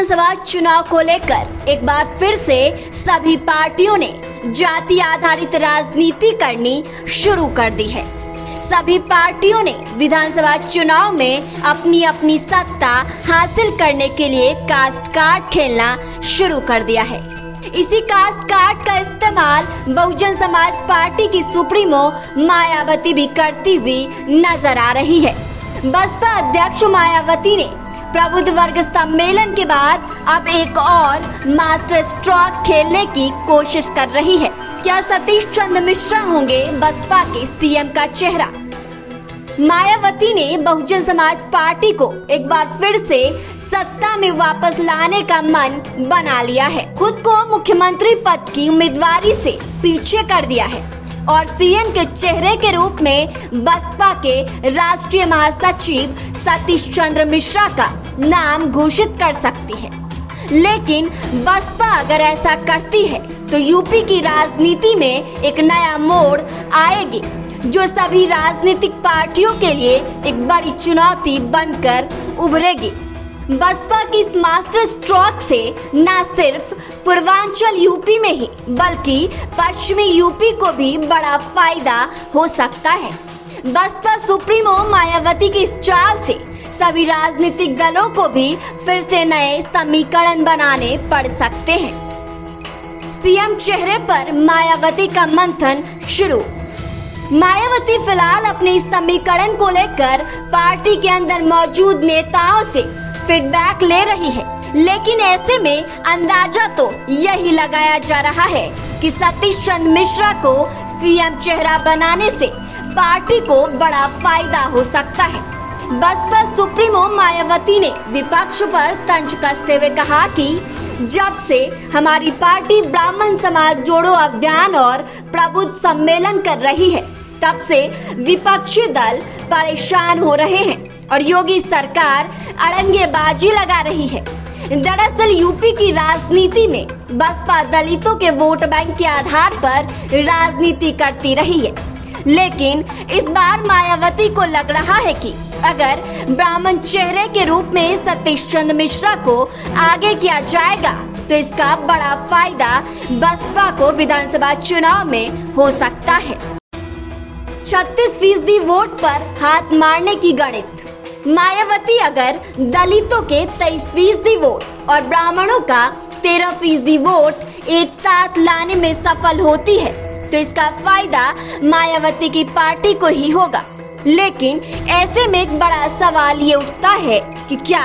विधानसभा चुनाव को लेकर एक बार फिर से सभी पार्टियों ने जाति आधारित राजनीति करनी शुरू कर दी है। सभी पार्टियों ने विधानसभा चुनाव में अपनी अपनी सत्ता हासिल करने के लिए कास्ट कार्ड खेलना शुरू कर दिया है। इसी कास्ट कार्ड का इस्तेमाल बहुजन समाज पार्टी की सुप्रीमो मायावती भी करती हुई नजर आ रही है। बसपा अध्यक्ष मायावती ने प्रबुद्ध वर्ग सम्मेलन के बाद अब एक और मास्टर स्ट्रोक खेलने की कोशिश कर रही है। क्या सतीश चंद्र मिश्रा होंगे बसपा के सीएम का चेहरा? मायावती ने बहुजन समाज पार्टी को एक बार फिर से सत्ता में वापस लाने का मन बना लिया है। खुद को मुख्यमंत्री पद की उम्मीदवारी से पीछे कर दिया है और सीएम के चेहरे के रूप में बसपा के राष्ट्रीय महासचिव सतीश चंद्र मिश्रा का नाम घोषित कर सकती है। लेकिन बसपा अगर ऐसा करती है तो यूपी की राजनीति में एक नया मोड़ आएगी, जो सभी राजनीतिक पार्टियों के लिए एक बड़ी चुनौती बनकर उभरेगी। बसपा की इस मास्टर स्ट्रोक से न सिर्फ पूर्वांचल यूपी में ही बल्कि पश्चिमी यूपी को भी बड़ा फायदा हो सकता है। बसपा सुप्रीमो मायावती की इस चाल से सभी राजनीतिक दलों को भी फिर से नए समीकरण बनाने पड़ सकते हैं। सीएम चेहरे पर मायावती का मंथन शुरू। मायावती फिलहाल अपने इस समीकरण को लेकर पार्टी के अंदर मौजूद नेताओं से फीडबैक ले रही है, लेकिन ऐसे में अंदाजा तो यही लगाया जा रहा है कि सतीश चंद्र मिश्रा को सीएम चेहरा बनाने से पार्टी को बड़ा फायदा हो सकता है। बसपा सुप्रीमो मायावती ने विपक्ष पर तंज कसते हुए कहा कि जब से हमारी पार्टी ब्राह्मण समाज जोड़ो अभियान और प्रबुद्ध सम्मेलन कर रही है, तब से विपक्षी दल परेशान हो रहे हैं और योगी सरकार अड़ंगेबाजी लगा रही है। दरअसल यूपी की राजनीति में बसपा दलितों के वोट बैंक के आधार पर राजनीति करती रही है, लेकिन इस बार मायावती को लग रहा है कि अगर ब्राह्मण चेहरे के रूप में सतीश चंद्र मिश्रा को आगे किया जाएगा तो इसका बड़ा फायदा बसपा को विधानसभा चुनाव में हो सकता है। 36% वोट पर हाथ मारने की गणित। मायावती अगर दलितों के 23% वोट और ब्राह्मणों का 13% वोट एक साथ लाने में सफल होती है तो इसका फायदा मायावती की पार्टी को ही होगा। लेकिन ऐसे में एक बड़ा सवाल ये उठता है कि क्या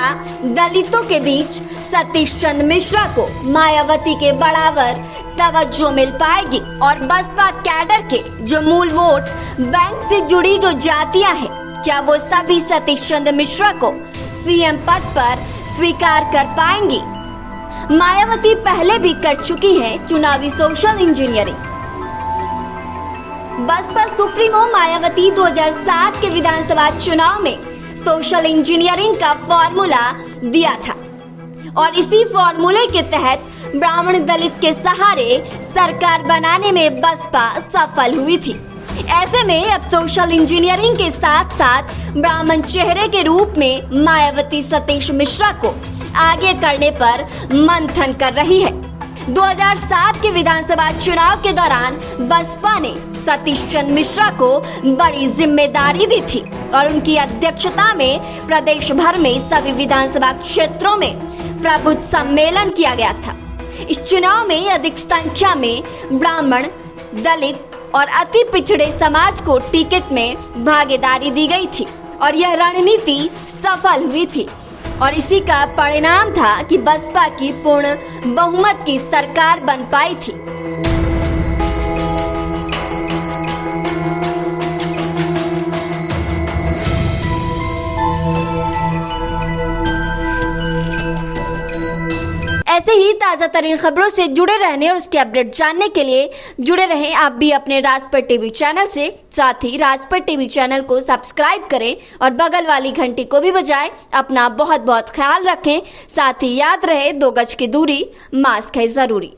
दलितों के बीच सतीश चंद्र मिश्रा को मायावती के बराबर तवज्जो मिल पाएगी और बसपा कैडर के जो मूल वोट बैंक से जुड़ी जो जातियां हैं, क्या वो सभी सतीश चंद्र मिश्रा को सीएम पद पर स्वीकार कर पाएंगी? मायावती पहले भी कर चुकी हैं चुनावी social engineering. Baspa supremo Mayawati 2007 के विधानसभा चुनाव में सोशल इंजीनियरिंग का फॉर्मूला दिया था और इसी फॉर्मूले के तहत ब्राह्मण दलित के सहारे सरकार बनाने में बसपा सफल हुई थी। ऐसे में अब सोशल इंजीनियरिंग के साथ साथ ब्राह्मण चेहरे के रूप में मायावती सतीश मिश्रा को आगे करने पर मंथन कर रही है। 2007 के विधानसभा चुनाव के दौरान बसपा ने सतीश चंद्र मिश्रा को बड़ी जिम्मेदारी दी थी और उनकी अध्यक्षता में प्रदेश भर में सभी विधानसभा क्षेत्रों में प्रबुद्ध सम्मेलन किया गया था। इस चुनाव में अधिक संख्या में ब्राह्मण, दलित और अति पिछड़े समाज को टिकट में भागीदारी दी गई थी और यह रणनीति सफल हुई थी और इसी का परिणाम था कि बसपा की पूर्ण बहुमत की सरकार बन पाई थी। ऐसे ही ताजा तरीन खबरों से जुड़े रहने और उसके अपडेट जानने के लिए जुड़े रहें आप भी अपने राजपट टीवी चैनल से। साथ ही राजपट टीवी चैनल को सब्सक्राइब करें और बगल वाली घंटी को भी बजाएं। अपना बहुत बहुत ख्याल रखें। साथ ही याद रहे 2 गज की दूरी, मास्क है जरूरी।